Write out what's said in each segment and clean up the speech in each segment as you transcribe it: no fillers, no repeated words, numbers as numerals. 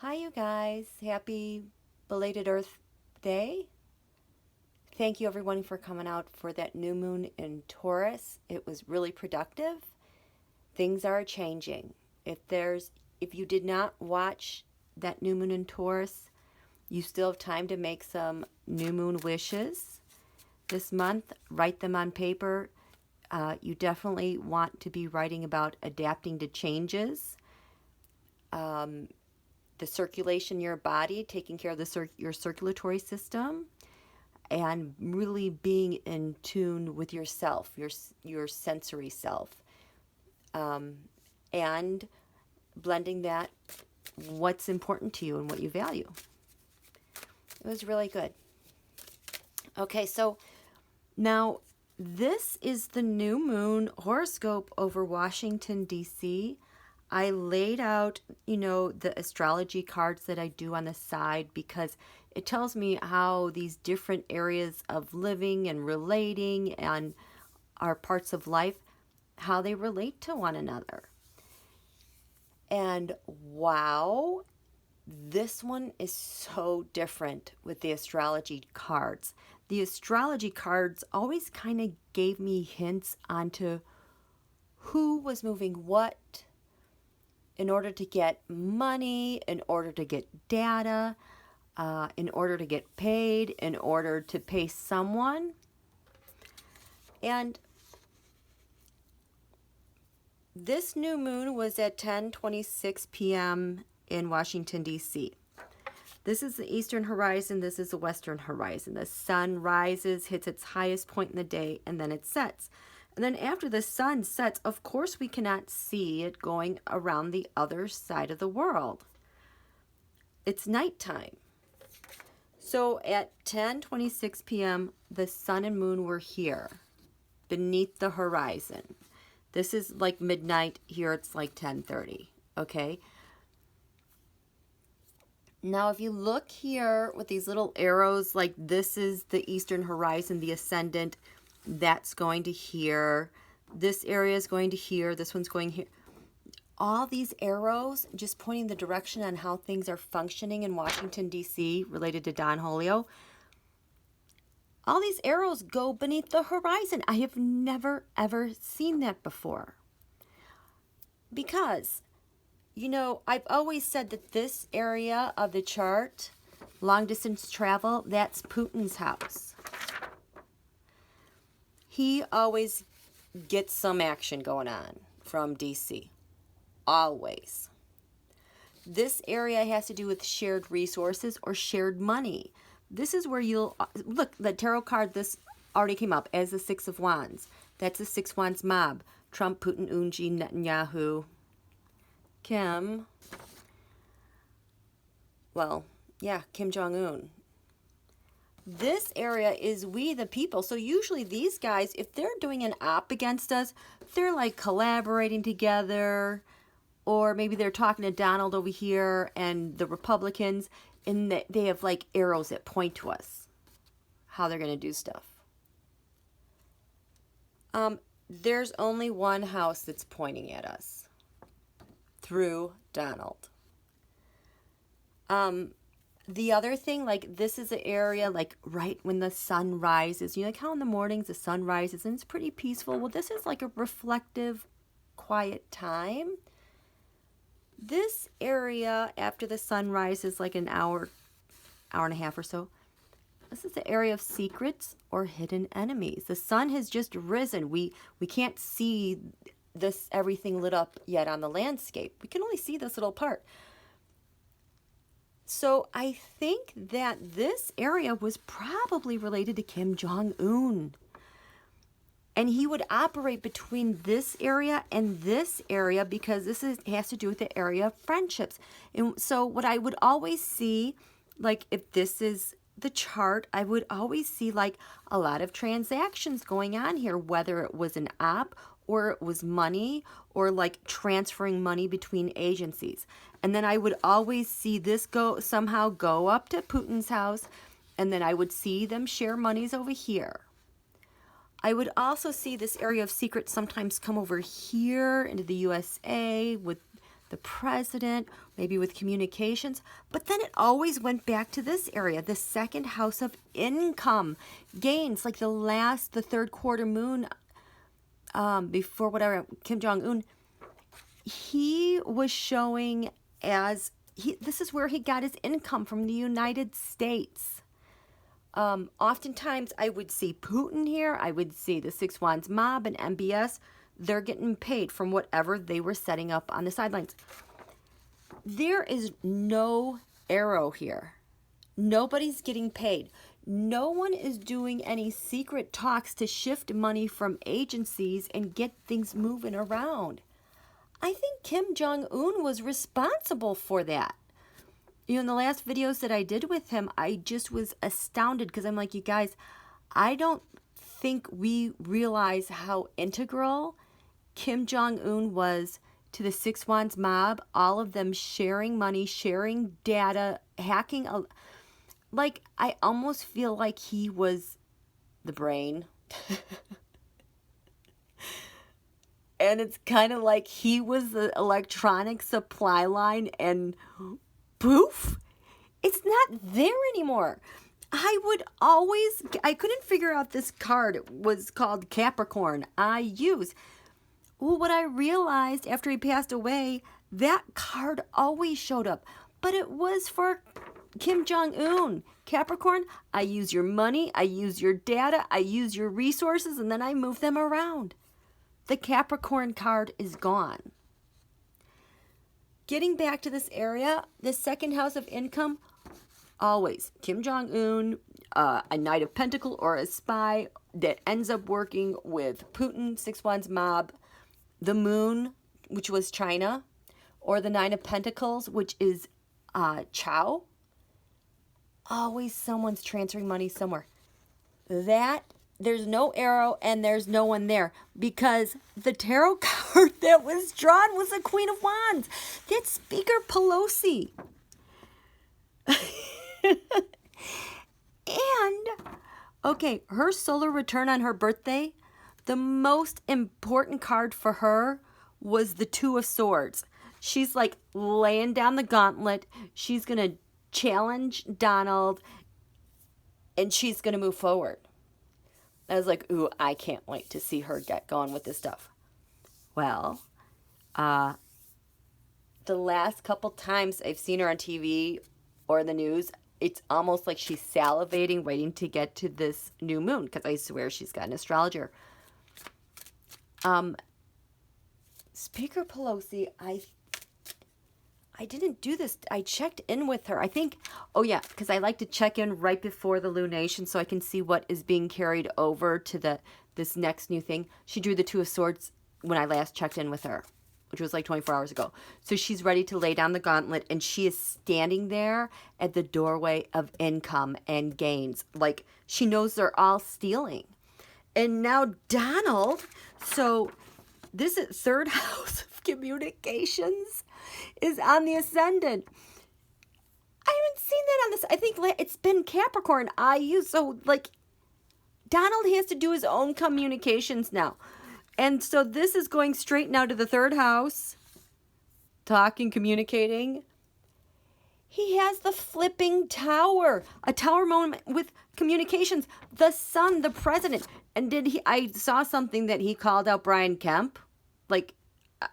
Hi, you guys. Happy belated Earth Day. Thank you, everyone, for coming out for that new moon in Taurus. It was really productive. Things are changing. If you did not watch that new moon in Taurus, you still have time to make some new moon wishes this month. Write them on paper. You definitely want to be writing about adapting to changes. The circulation in your body, taking care of your circulatory system, and really being in tune with yourself, your sensory self, and blending that what's important to you and what you value. It was really good. Okay, so now this is the new moon horoscope over Washington, D.C. I laid out, the astrology cards that I do on the side because it tells me how these different areas of living and relating and our parts of life, how they relate to one another. And wow, this one is so different with the astrology cards. The astrology cards always kind of gave me hints onto who was moving what in order to get money, in order to get data, in order to get paid, in order to pay someone. And this new moon was at 10:26 p.m. in Washington, D.C. This is the eastern horizon. This is the western horizon. The sun rises, hits its highest point in the day, and then it sets. And then after the sun sets, of course, we cannot see it going around the other side of the world. It's nighttime. So at 10:26 p.m., the sun and moon were here, beneath the horizon. This is like midnight. Here it's like 10:30, okay? Now, if you look here with these little arrows, like this is the eastern horizon, the ascendant, that's going to here. This area is going to here. This one's going here. All these arrows just pointing the direction on how things are functioning in Washington, D.C. related to Don Julio. All these arrows go beneath the horizon. I have never, ever seen that before. Because, I've always said that this area of the chart, long distance travel, that's Putin's house. He always gets some action going on from D.C. Always. This area has to do with shared resources or shared money. This is where you'll look, the tarot card, this already came up as the Six of Wands. That's the Six Wands mob. Trump, Putin, Unji, Netanyahu, Kim. Kim Jong-un. This area is we the people. So usually these guys, if they're doing an op against us, they're like collaborating together, or maybe they're talking to Donald over here and the Republicans, and they have like arrows that point to us, how they're going to do stuff. There's only one house that's pointing at us through Donald. The other thing, like this is an area like right when the sun rises. Like how in the mornings the sun rises and it's pretty peaceful. Well, this is like a reflective, quiet time. This area after the sun rises, like an hour and a half or so, this is the area of secrets or hidden enemies. The sun has just risen. We can't see this everything lit up yet on the landscape. We can only see this little part. So I think that this area was probably related to Kim Jong-un. And he would operate between this area and this area because has to do with the area of friendships. And so what I would always see, like if this is the chart, I would always see like a lot of transactions going on here, whether it was an op or it was money or like transferring money between agencies. And then I would always see this somehow go up to Putin's house, and then I would see them share monies over here. I would also see this area of secrets sometimes come over here into the USA with the president, maybe with communications. But then it always went back to this area, the second house of income, gains, like the third quarter moon, before whatever, Kim Jong-un, he was showing this is where he got his income, from the United States. Oftentimes I would see Putin here. I would see the Six Wands mob and MBS. They're getting paid from whatever they were setting up on the sidelines. There is no arrow here. Nobody's getting paid. No one is doing any secret talks to shift money from agencies and get things moving around. I think Kim Jong-un was responsible for that. You know, in the last videos that I did with him, I just was astounded because I'm like, you guys, I don't think we realize how integral Kim Jong-un was to the Six Wands mob, all of them sharing money, sharing data, hacking. Like, I almost feel like he was the brain. And it's kind of like he was the electronic supply line, and poof, it's not there anymore. I couldn't figure out this card. It was called Capricorn. Well, what I realized after he passed away, that card always showed up. But it was for Kim Jong-un. Capricorn, I use your money, I use your data, I use your resources, and then I move them around. The Capricorn card is gone. Getting back to this area, the second house of income, always Kim Jong-un, a Knight of Pentacles or a spy that ends up working with Putin, Six Wands mob, the Moon, which was China, or the Nine of Pentacles, which is Chow. Always someone's transferring money somewhere. There's no arrow and there's no one there, because the tarot card that was drawn was a Queen of Wands. That's Speaker Pelosi. And, okay, her solar return on her birthday, the most important card for her was the Two of Swords. She's like laying down the gauntlet. She's going to challenge Donald, and she's going to move forward. I was like, ooh, I can't wait to see her get going with this stuff. Well, the last couple times I've seen her on TV or the news, it's almost like she's salivating, waiting to get to this new moon, because I swear she's got an astrologer. Speaker Pelosi, I didn't do this. I checked in with her. I think, oh yeah, because I like to check in right before the lunation so I can see what is being carried over to this next new thing. She drew the Two of Swords when I last checked in with her, which was like 24 hours ago. So she's ready to lay down the gauntlet, and she is standing there at the doorway of income and gains. Like, she knows they're all stealing. And now Donald, so this is third house of communications, is on the ascendant. I haven't seen that on this. I think it's been Capricorn. So like Donald has to do his own communications now. And so this is going straight now to the third house. Talking, communicating. He has the flipping tower. A tower moment with communications. The sun, the president. And I saw something that he called out Brian Kemp. Like,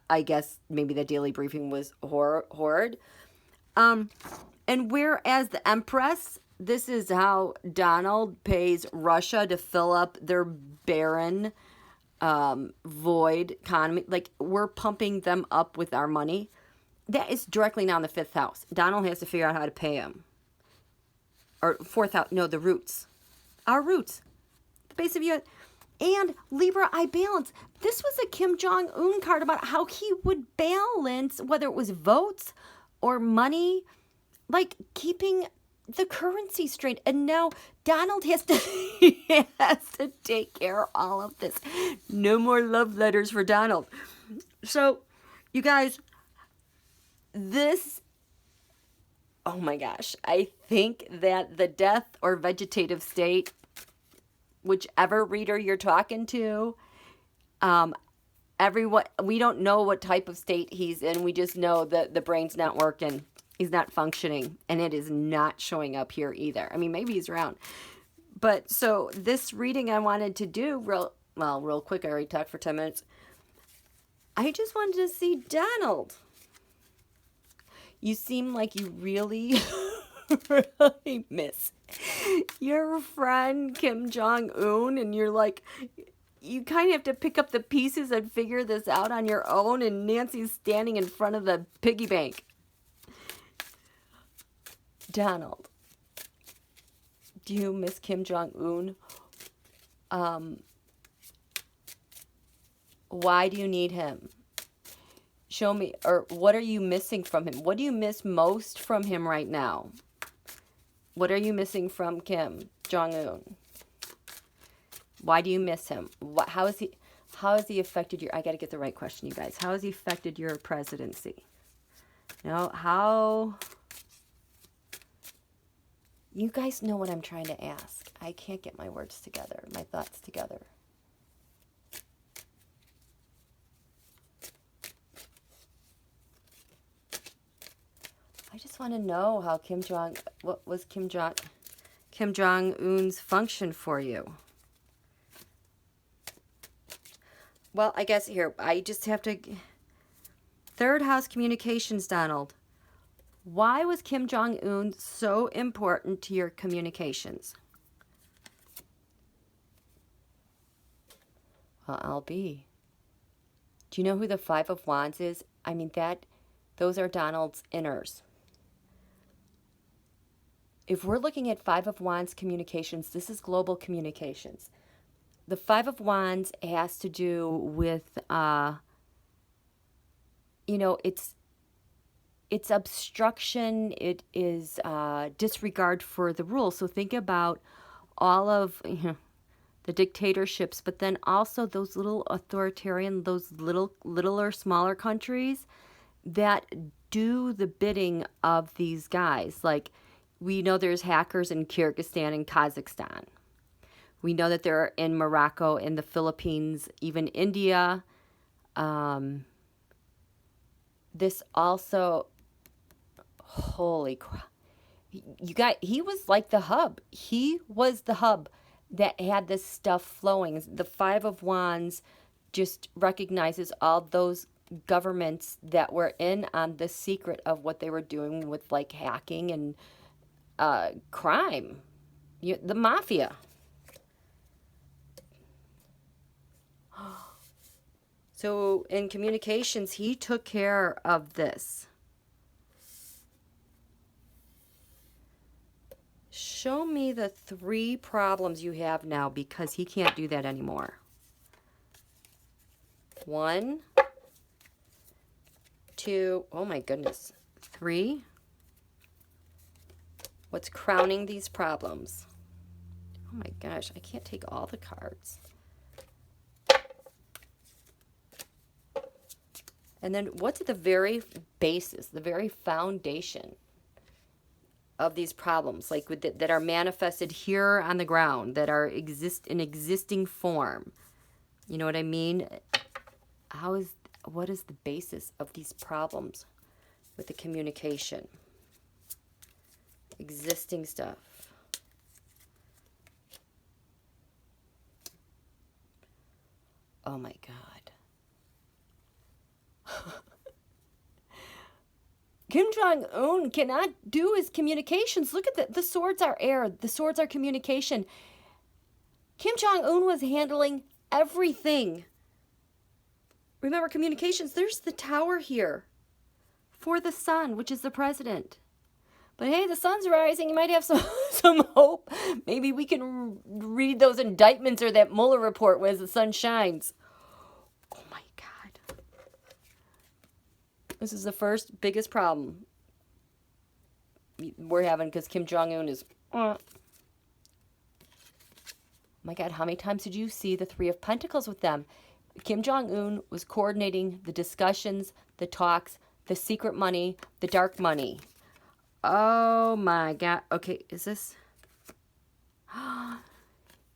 I guess maybe the daily briefing was horrid. And whereas the Empress, this is how Donald pays Russia to fill up their barren, void economy. Like, we're pumping them up with our money. That is directly now in the fifth house. Donald has to figure out how to pay him. Or fourth house, no, the roots. Our roots. The base of you. And Libra, I balance. This was a Kim Jong-un card about how he would balance, whether it was votes or money, like keeping the currency straight. And now Donald has to take care of all of this. No more love letters for Donald. So, you guys, oh my gosh, I think that the death or vegetative state, whichever reader you're talking to, everyone, we don't know what type of state he's in. We just know that the brain's not working. He's not functioning, and it is not showing up here either. I mean, maybe he's around. But so this reading I wanted to do real quick. I already talked for 10 minutes. I just wanted to see Donald. You seem like you really, really miss your friend Kim Jong-un, and you're like, you kind of have to pick up the pieces and figure this out on your own, and Nancy's standing in front of the piggy bank. Donald, do you miss Kim Jong-un? Why do you need him? Show me, or what are you missing from him? What do you miss most from him right now? What are you missing from Kim Jong-un? Why do you miss him? How has he affected your, I got to get the right question, you guys. How has he affected your presidency? How, you guys know what I'm trying to ask. I can't get my words together, my thoughts together. I just want to know how what was Kim Jong-un's function for you? Well, I guess here, I just have to, third house communications, Donald. Why was Kim Jong-un so important to your communications? Well, I'll be. Do you know who the Five of Wands is? I mean, those are Donald's inners. If we're looking at Five of Wands communications, this is global communications. The Five of Wands has to do with, it's obstruction. It is disregard for the rules. So think about all of the dictatorships, but then also those little authoritarian, those littler, smaller countries that do the bidding of these guys. Like, we know there's hackers in Kyrgyzstan and Kazakhstan. We know that they're in Morocco, in the Philippines, even India. This also, holy crap. He was like the hub. He was the hub that had this stuff flowing. The Five of Wands just recognizes all those governments that were in on the secret of what they were doing with like hacking and crime, the mafia. So in communications, he took care of this. Show me the 3 problems you have now, because he can't do that anymore. 1, 2, oh my goodness, 3. What's crowning these problems? Oh my gosh, I can't take all the cards. And then what's at the very basis, the very foundation of these problems, like that are manifested here on the ground, that are in existing form? You know what I mean? What is the basis of these problems with the communication? Existing stuff. Oh my God. Kim Jong-un cannot do his communications. Look at the swords are air. The swords are communication. Kim Jong-un was handling everything. Remember, communications, there's the tower here for the sun, which is the president. But hey, the sun's rising. You might have some hope. Maybe we can read those indictments or that Mueller report as the sun shines. Oh my God. This is the first biggest problem we're having, because Kim Jong-un is... Oh my God, how many times did you see the 3 of Pentacles with them? Kim Jong-un was coordinating the discussions, the talks, the secret money, the dark money. Oh my God. Okay, is this...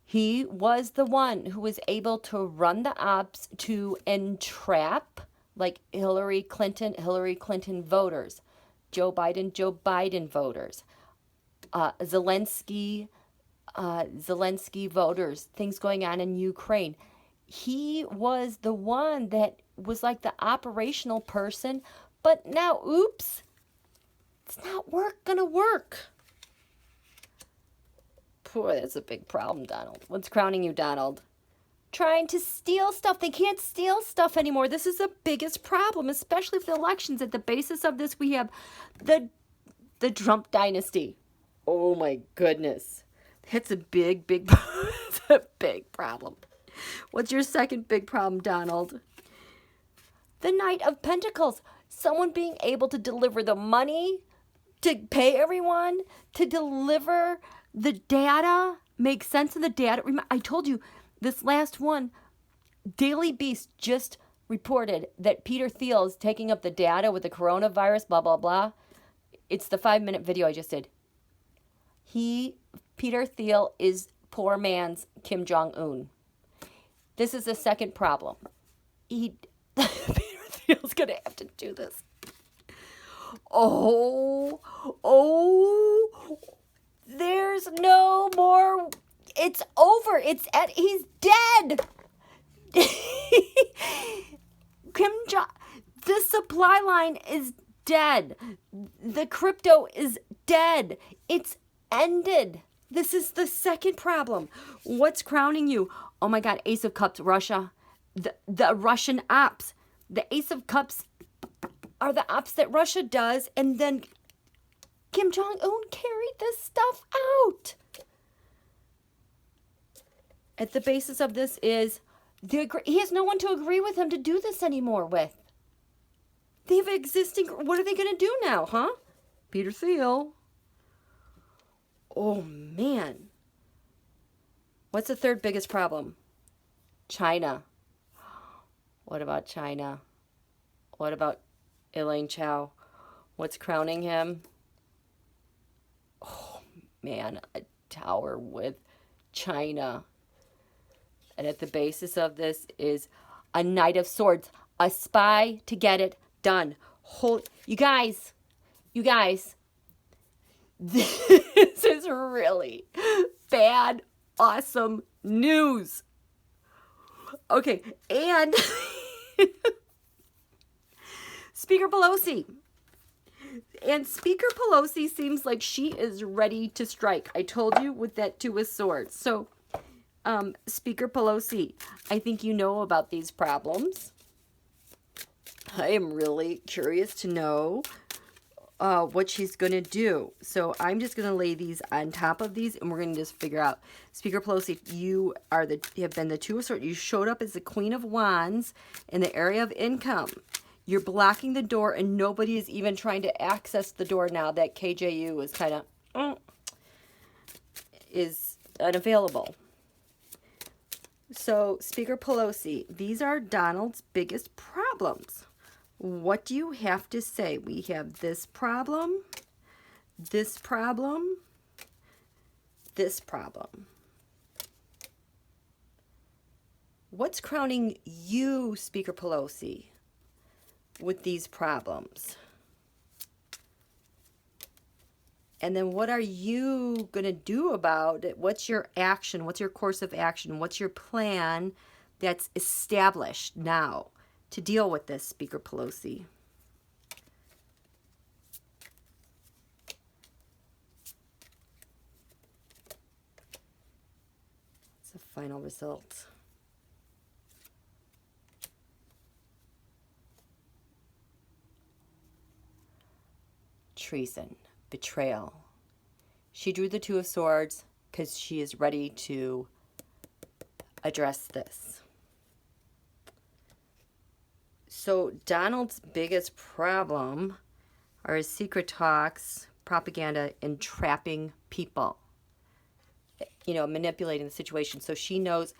He was the one who was able to run the ops to entrap like Hillary Clinton voters, Joe Biden voters, Zelensky voters, things going on in Ukraine. He was the one that was like the operational person, but now, oops, it's not gonna work. Boy, that's a big problem, Donald. What's crowning you, Donald? Trying to steal stuff. They can't steal stuff anymore. This is the biggest problem, especially for the elections. At the basis of this, we have the Trump dynasty. Oh my goodness. That's a big it's a big problem. What's your second big problem, Donald? The Knight of Pentacles. Someone being able to deliver the money, to pay everyone, to deliver the data, make sense of the data. I told you this last one, Daily Beast just reported that Peter Thiel is taking up the data with the coronavirus, blah, blah, blah. It's the 5-minute video I just did. Peter Thiel is poor man's Kim Jong-un. This is the second problem. Peter Thiel's going to have to do this. Oh, there's no more. It's over. He's dead. The supply line is dead. The crypto is dead. It's ended. This is the second problem. What's crowning you? Oh my God, Ace of Cups, Russia. The Russian ops. The Ace of Cups are the ops that Russia does, and then Kim Jong-un carried this stuff out. At the basis of this is he has no one to agree with him to do this anymore with. They have existing. What are they going to do now, huh? Peter Thiel. Oh, man. What's the third biggest problem? China. What about China? What about Elaine Chao? What's crowning him? Oh, man, a tower with China. And at the basis of this is a Knight of Swords, a spy to get it done. You guys, this is really bad, awesome news. Okay, and Speaker Pelosi. And Speaker Pelosi seems like she is ready to strike. I told you with that Two of Swords. So, Speaker Pelosi, I think you know about these problems. I am really curious to know what she's going to do. So I'm just going to lay these on top of these, and we're going to just figure out. Speaker Pelosi, you have been the Two of Swords. You showed up as the Queen of Wands in the area of income. You're blocking the door, and nobody is even trying to access the door now that KJU is kind of is unavailable. So, Speaker Pelosi, these are Donald's biggest problems. What do you have to say? We have this problem, this problem, this problem. What's crowning you, Speaker Pelosi, with these problems? And then what are you going to do about it? What's your action? What's your course of action? What's your plan that's established now to deal with this, Speaker Pelosi? It's the final result. Treason. Betrayal. She drew the Two of Swords because she is ready to address this. So Donald's biggest problem are his secret talks, propaganda, and trapping people. You know, manipulating the situation. So she knows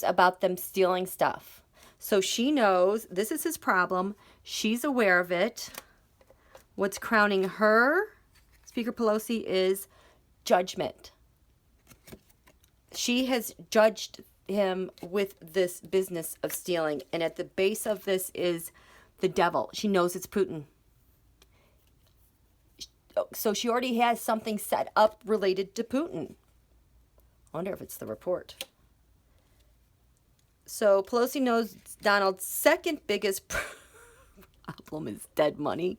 about them stealing stuff. So she knows this is his problem. She's aware of it. What's crowning her, Speaker Pelosi, is judgment. She has judged him with this business of stealing. And at the base of this is the devil. She knows it's Putin. So she already has something set up related to Putin. I wonder if it's the report. So Pelosi knows Donald's second biggest problem is dead money.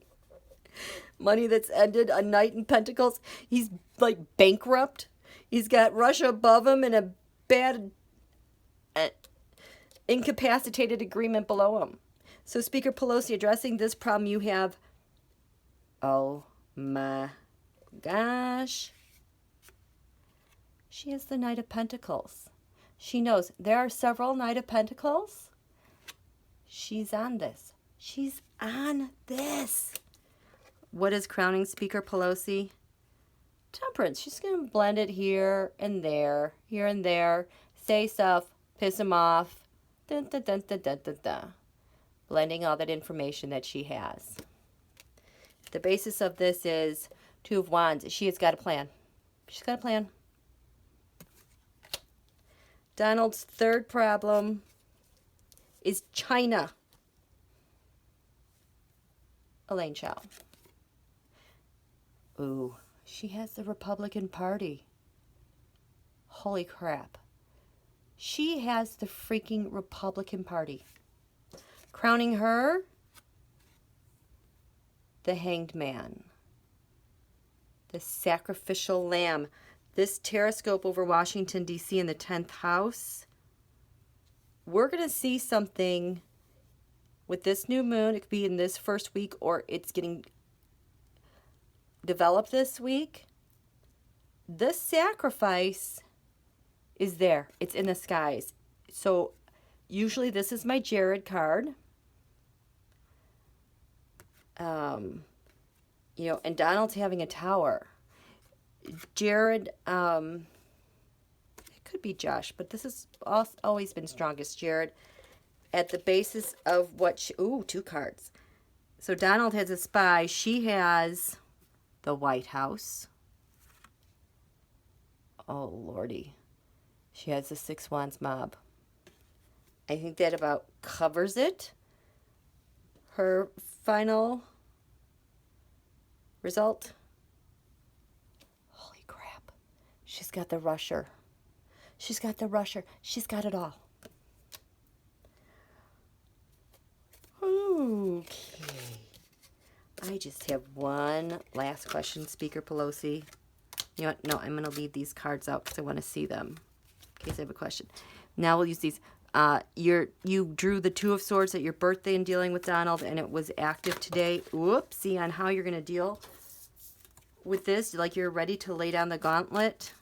Money that's ended, a Knight in Pentacles. He's like bankrupt. He's got Russia above him and a bad incapacitated agreement below him. So Speaker Pelosi, addressing this problem you have, oh my gosh. She has the Knight of Pentacles. She knows there are several Knight of Pentacles. She's on this. She's on this. What is crowning Speaker Pelosi? Temperance. She's going to blend it here and there, say stuff, piss him off. Dun, dun, dun, dun, dun, dun, dun. Blending all that information that she has. The basis of this is Two of Wands. She has got a plan. She's got a plan. Donald's third problem is China. Elaine Chao. Ooh, she has the Republican Party. Holy crap. She has the freaking Republican Party. Crowning her, the Hanged Man. The Sacrificial Lamb. This Tarotscope over Washington, D.C. in the 10th house. We're going to see something with this new moon. It could be in this first week or it's getting developed this week. This sacrifice is there. It's in the skies. So usually this is my Jared card. You know, and Donald's having a tower. Jared, it could be Josh, but this has always been strongest Jared. At the basis of what she, ooh, 2 cards. So Donald has a spy. She has the White House. Oh, Lordy. She has the 6 Wands mob. I think that about covers it. Her final result. Holy crap. She's got the rusher. She's got the rusher. She's got it all. Okay. I just have one last question, Speaker Pelosi. You know what? No, I'm going to leave these cards out because I want to see them in case I have a question. Now we'll use these. You drew the 2 of Swords at your birthday in dealing with Donald, and it was active today. Whoopsie, on how you're going to deal with this. Like you're ready to lay down the gauntlet.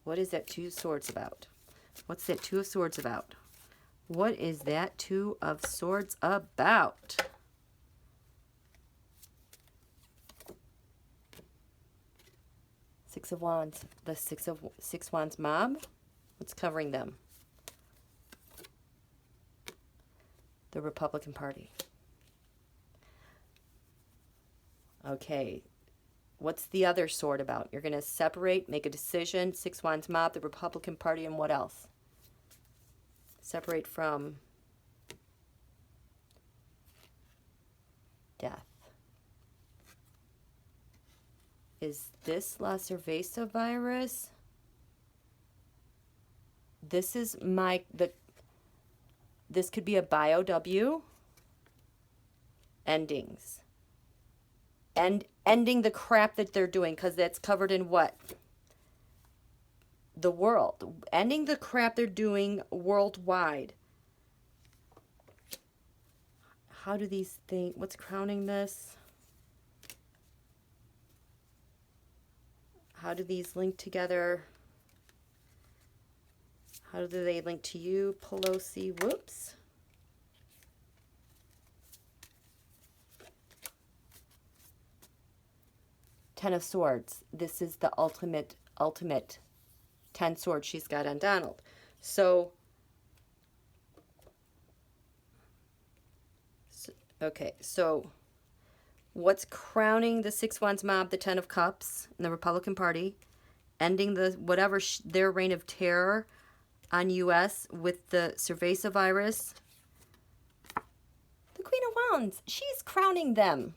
What is that 2 of Swords about? What's that 2 of Swords about? What is that 2 of Swords about? Six of Wands. The 6 Wands mob. What's covering them? The Republican Party. Okay. What's the other sword about? You're going to separate, make a decision. 6 Wands mob, the Republican Party, and what else? Separate from death. Is this La Cerveza virus? This is this could be a BioW. Endings. And ending the crap that they're doing, because that's covered in what? The world. Ending the crap they're doing worldwide. How do these things, what's crowning this? How do these link together? How do they link to you, Pelosi? Whoops. Ten of Swords. This is the ultimate 10 swords she's got on Donald. So, okay, so what's crowning the 6 Wands mob, the 10 of Cups, in the Republican Party? ending the whatever their reign of terror on U.S. with the cerveza virus. The Queen of Wands, she's crowning them.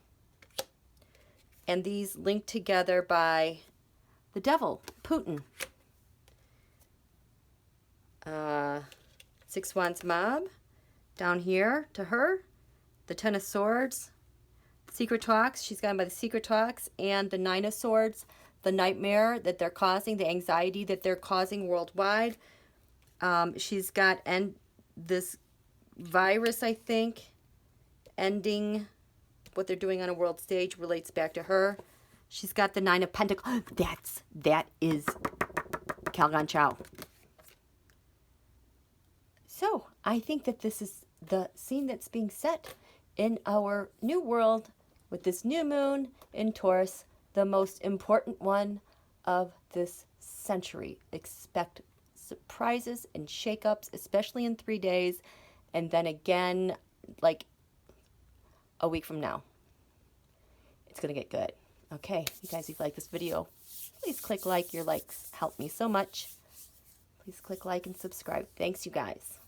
And these linked together by the devil, Putin. Six Wands mob down here to her. The Ten of Swords. Secret talks. She's gotten by the secret talks. And the Nine of Swords. The nightmare that they're causing. The anxiety that they're causing worldwide. She's got this virus, I think, ending what they're doing on a world stage relates back to her. She's got the Nine of Pentacles. That is Calgon Chow. So I think that this is the scene that's being set in our new world with this new moon in Taurus, the most important one of this century. Expect surprises and shakeups, especially in 3 days, and then again, like a week from now. It's going to get good. Okay, you guys, if you like this video, please click like. Your likes help me so much. Please click like and subscribe. Thanks, you guys.